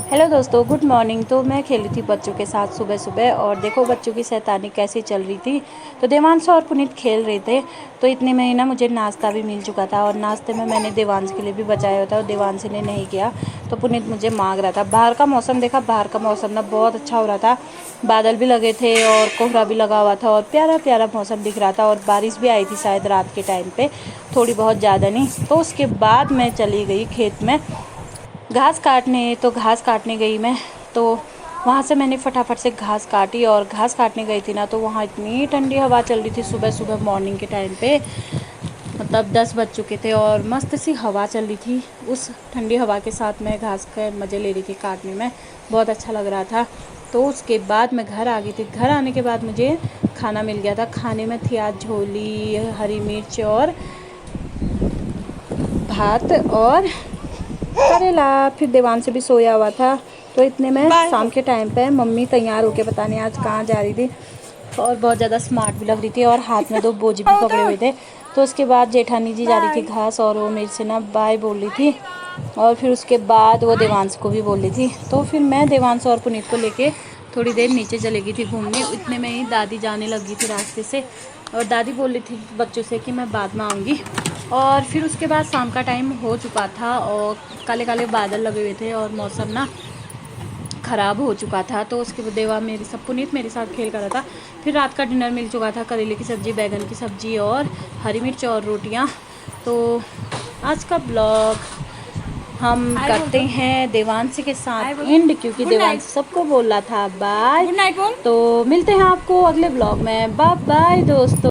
Hello दोस्तों, good morning. तो मैं खेली थी बच्चों के साथ सुबह सुबह, और देखो बच्चों की शैतानी कैसी चल रही थी। तो देवांश और पुनीत खेल रहे थे, तो इतने में ही ना मुझे नाश्ता भी मिल चुका था, और नाश्ते में मैंने देवांश के लिए भी बचाया हुआ था और देवांश ने नहीं किया। तो पुनीत मुझे मांग रहा था। बाहर का मौसम देखा, बाहर का मौसम ना बहुत अच्छा हो रहा था। बादल भी लगे थे और कोहरा भी लगा हुआ था, और प्यारा प्यारा मौसम दिख रहा था, और बारिश भी आई थी शायद रात के टाइम पे, थोड़ी बहुत, ज़्यादा नहीं। तो उसके बाद मैं चली गई खेत में घास काटने। तो घास काटने गई मैं, तो वहाँ से मैंने फटाफट से घास काटी, और घास काटने गई थी ना, तो वहाँ इतनी ठंडी हवा चल रही थी सुबह सुबह मॉर्निंग के टाइम पे। मतलब 10 बज चुके थे और मस्त सी हवा चल रही थी। उस ठंडी हवा के साथ मैं घास के मज़े ले रही थी काटने में, बहुत अच्छा लग रहा था। तो उसके बाद मैं घर आ गई थी। घर आने के बाद मुझे खाना मिल गया था। खाने में थी आज झोली, हरी मिर्च और भात और करेला। फिर देवांश भी सोया हुआ था। तो इतने में शाम के टाइम पे मम्मी तैयार होके पता नहीं आज कहाँ जा रही थी, और बहुत ज़्यादा स्मार्ट भी लग रही थी, और हाथ में 2 बोझ भी पकड़े हुए थे। तो उसके बाद जेठानी जी जा रही थी घास, और वो मेरे से ना बाय बोल रही थी, और फिर उसके बाद वो देवांश को भी बोल रही थी। तो फिर मैं देवांश और पुनीत को लेके थोड़ी देर नीचे चली गई थी घूमने। इतने में ही दादी जाने लगी थी रास्ते से, और दादी बोल रही थी बच्चों से कि मैं बाद में आऊँगी। और फिर उसके बाद शाम का टाइम हो चुका था, और काले काले बादल लगे हुए थे, और मौसम ना ख़राब हो चुका था। तो उसके बाद देवा मेरे सब पुनीत मेरे साथ खेल कर रहा था। फिर रात का डिनर मिल चुका था, करेले की सब्ज़ी, बैगन की सब्ज़ी और हरी मिर्च और रोटियां। तो आज का ब्लॉग हम करते हैं देवांश के साथ एंड, क्योंकि देवांश सबको बोल रहा था बाय। तो मिलते हैं आपको अगले ब्लॉग में। बाय बाय दोस्तों।